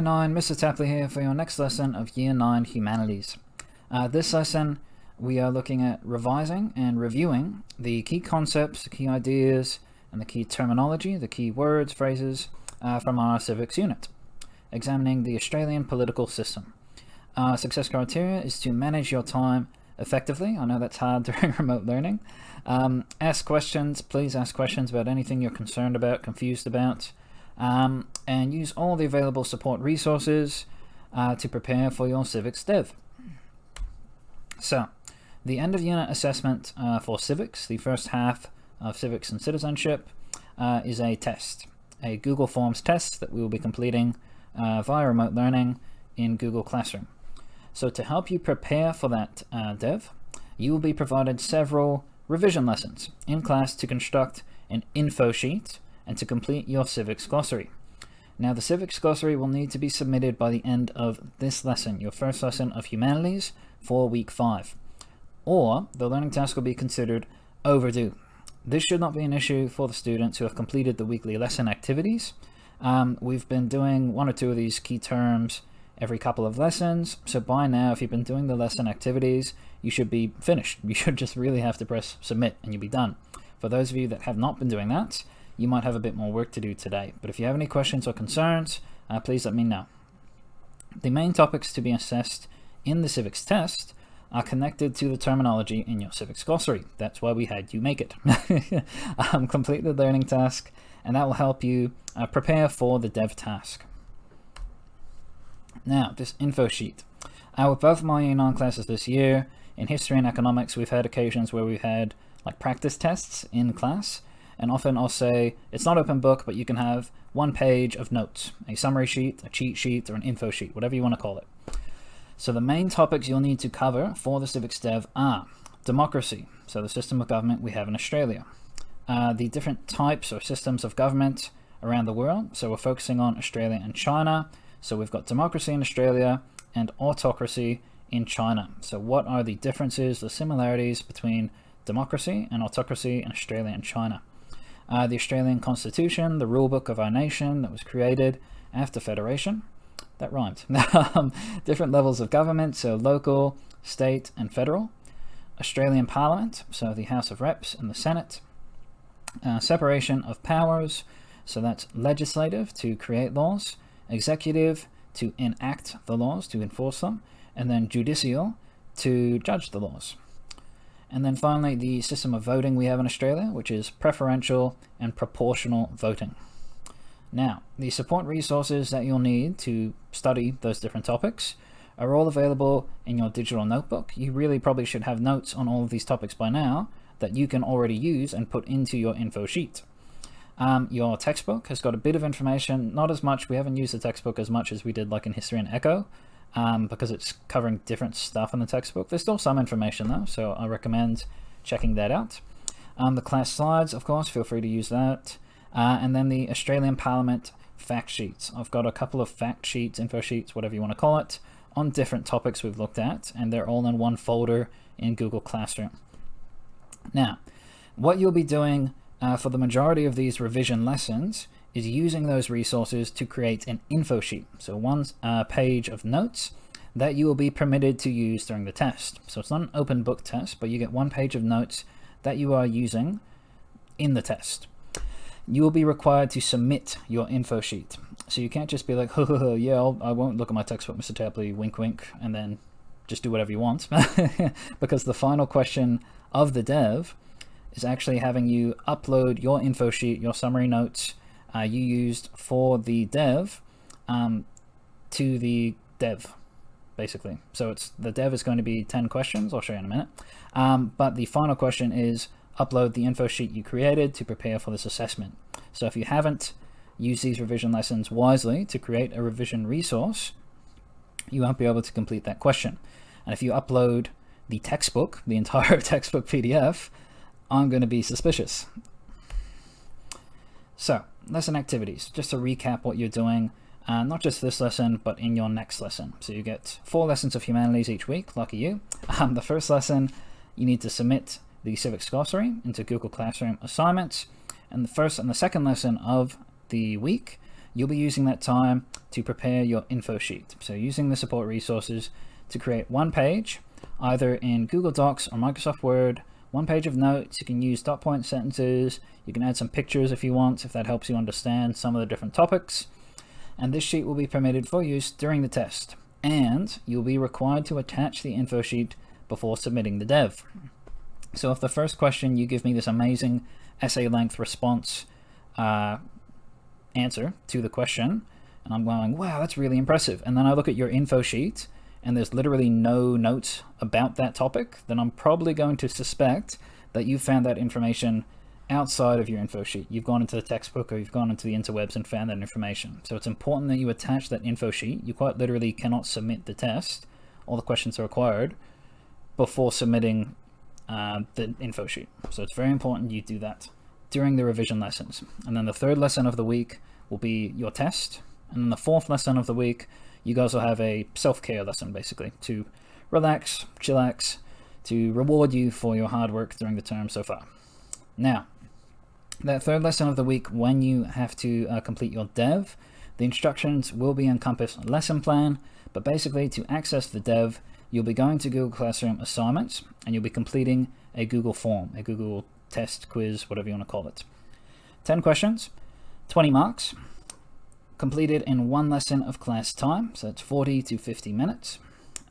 9, Mr. Tapley here for your next lesson of Year 9 Humanities. This lesson we are looking at revising and reviewing the key concepts, the key ideas, and the key terminology, the key words, phrases from our civics unit, examining the Australian political system. Our success criteria is to manage your time effectively. I know that's hard during remote learning. Ask questions, please ask questions about anything you're concerned about, confused about. And use all the available support resources to prepare for your civics dev. So, the end of unit assessment for civics, the first half of civics and citizenship, is a test, a Google Forms test that we will be completing via remote learning in Google Classroom. So to help you prepare for that dev, you will be provided several revision lessons in class to construct an info sheet and to complete your civics glossary. Now the civics glossary will need to be submitted by the end of this lesson, your first lesson of Humanities for week 5, or the learning task will be considered overdue. This should not be an issue for the students who have completed the weekly lesson activities. We've been doing 1 or 2 of these key terms every couple of lessons, so by now if you've been doing the lesson activities, you should be finished. You should just really have to press submit and you'll be done. For those of you that have not been doing that, you might have a bit more work to do today. But if you have any questions or concerns, please let me know. The main topics to be assessed in the civics test are connected to the terminology in your civics glossary. That's why we had you make it. Complete the learning task, and that will help you prepare for the dev task. Now, this info sheet. With both my Year 9 classes this year, in history and economics, we've had occasions where we've had like practice tests in class. And often I'll say, it's not open book, but you can have 1 page of notes, a summary sheet, a cheat sheet, or an info sheet, whatever you want to call it. So the main topics you'll need to cover for the civics dev are democracy, so the system of government we have in Australia, the different types or systems of government around the world. So we're focusing on Australia and China. So we've got democracy in Australia and autocracy in China. So what are the differences, the similarities between democracy and autocracy in Australia and China? The Australian Constitution, the rulebook of our nation that was created after Federation. That rhymed. Different levels of government, so local, state, and federal. Australian Parliament, so the House of Reps and the Senate. Separation of powers, so that's legislative to create laws, executive to enact the laws, to enforce them, and then judicial to judge the laws. And then finally, the system of voting we have in Australia, which is preferential and proportional voting. Now, the support resources that you'll need to study those different topics are all available in your digital notebook. You really probably should have notes on all of these topics by now that you can already use and put into your info sheet. Your textbook has got a bit of information, not as much. We haven't used the textbook as much as we did like in history and echo. Because it's covering different stuff in the textbook. There's still some information though, so I recommend checking that out. The class slides, of course, feel free to use that. And then the Australian Parliament fact sheets. I've got a couple of fact sheets, info sheets, whatever you want to call it, on different topics we've looked at, and they're all in one folder in Google Classroom. Now, what you'll be doing for the majority of these revision lessons is using those resources to create an info sheet. So 1 page of notes that you will be permitted to use during the test. So it's not an open book test, but you get 1 page of notes that you are using in the test. You will be required to submit your info sheet. So you can't just be like, yeah, I won't look at my textbook, Mr. Tapley, wink, wink, and then just do whatever you want. Because the final question of the dev is actually having you upload your info sheet, your summary notes, you used for the dev to the dev, basically. So the dev is going to be 10 questions. I'll show you in a minute. But the final question is upload the info sheet you created to prepare for this assessment. So if you haven't used these revision lessons wisely to create a revision resource, you won't be able to complete that question. And if you upload the textbook, the entire textbook PDF, I'm going to be suspicious. So, lesson activities, just to recap what you're doing, not just this lesson, but in your next lesson. So you get 4 lessons of Humanities each week, lucky you. The first lesson, you need to submit the civics glossary into Google Classroom assignments. And the first and the second lesson of the week, you'll be using that time to prepare your info sheet. So using the support resources to create one page, either in Google Docs or Microsoft Word, one page of notes. You can use dot point sentences. You can add some pictures if you want, if that helps you understand some of the different topics. And this sheet will be permitted for use during the test. And you'll be required to attach the info sheet before submitting the dev. So if the first question you give me this amazing essay length response answer to the question, and I'm going, wow, that's really impressive. And then I look at your info sheet and there's literally no notes about that topic, then I'm probably going to suspect that you found that information outside of your info sheet. You've gone into the textbook or you've gone into the interwebs and found that information. So it's important that you attach that info sheet. You quite literally cannot submit the test. All the questions are required before submitting the info sheet. So it's very important you do that during the revision lessons. And then the third lesson of the week will be your test. And then the fourth lesson of the week, you guys will have a self-care lesson, basically, to relax, chillax, to reward you for your hard work during the term so far. Now, that third lesson of the week, when you have to complete your dev, the instructions will be in Compass lesson plan, but basically to access the dev, you'll be going to Google Classroom assignments, and you'll be completing a Google form, a Google test, quiz, whatever you want to call it. 10 questions, 20 marks, completed in one lesson of class time, so it's 40 to 50 minutes.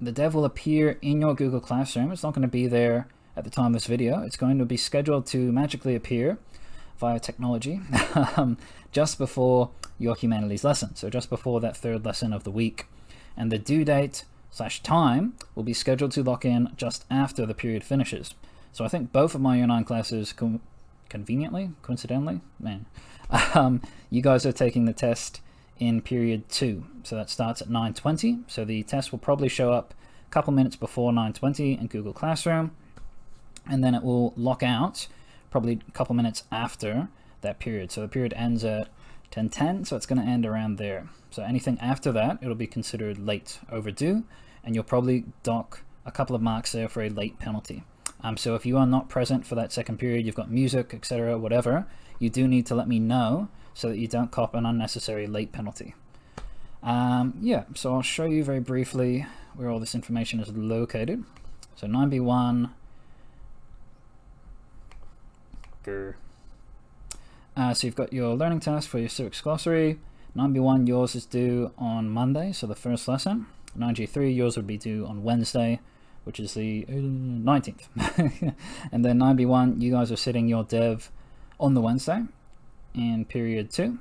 The dev will appear in your Google Classroom. It's not going to be there at the time of this video. It's going to be scheduled to magically appear via technology just before your Humanities lesson, so just before that third lesson of the week. And the due date / time will be scheduled to lock in just after the period finishes. So I think both of my Year 9 classes, coincidentally, you guys are taking the test in period 2. So that starts at 9:20. So the test will probably show up a couple minutes before 9:20 in Google Classroom. And then it will lock out probably a couple minutes after that period. So the period ends at 10:10, so it's going to end around there. So anything after that, it'll be considered late, overdue, and you'll probably dock a couple of marks there for a late penalty. So if you are not present for that second period, you've got music, etc., whatever, you do need to let me know so that you don't cop an unnecessary late penalty. So I'll show you very briefly where all this information is located. So 9B1, so you've got your learning task for your civics glossary. 9B1, yours is due on Monday, so the first lesson. 9G3, yours would be due on Wednesday, which is the 19th. And then 9B1, you guys are sitting your dev on the Wednesday in period 2.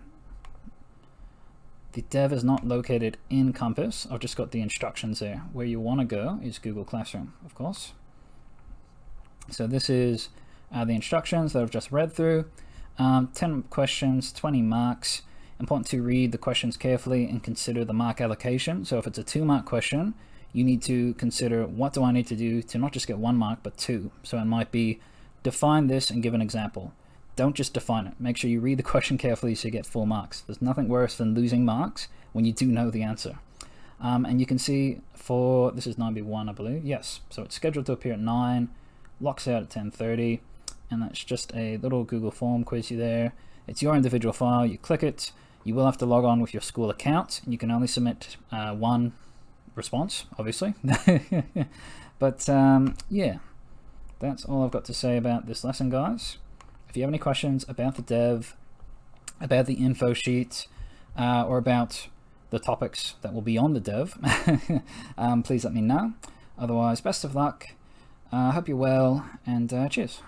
The dev is not located in Compass. I've just got the instructions there. Where you want to go is Google Classroom, of course. So this is the instructions that I've just read through. 10 questions, 20 marks. Important to read the questions carefully and consider the mark allocation. So if it's a 2-mark question, you need to consider, what do I need to do to not just get 1 mark, but 2? So it might be, define this and give an example. Don't just define it. Make sure you read the question carefully so you get 4 marks. There's nothing worse than losing marks when you do know the answer. And you can see for, this is 9B1, I believe. Yes, so it's scheduled to appear at 9, locks out at 10:30. And that's just a little Google form quiz you there. It's your individual file. You click it. You will have to log on with your school account. You can only submit 1 response, obviously. But yeah, that's all I've got to say about this lesson, guys. If you have any questions about the dev, about the info sheet, or about the topics that will be on the dev, please let me know. Otherwise, best of luck. Hope you're well, and cheers.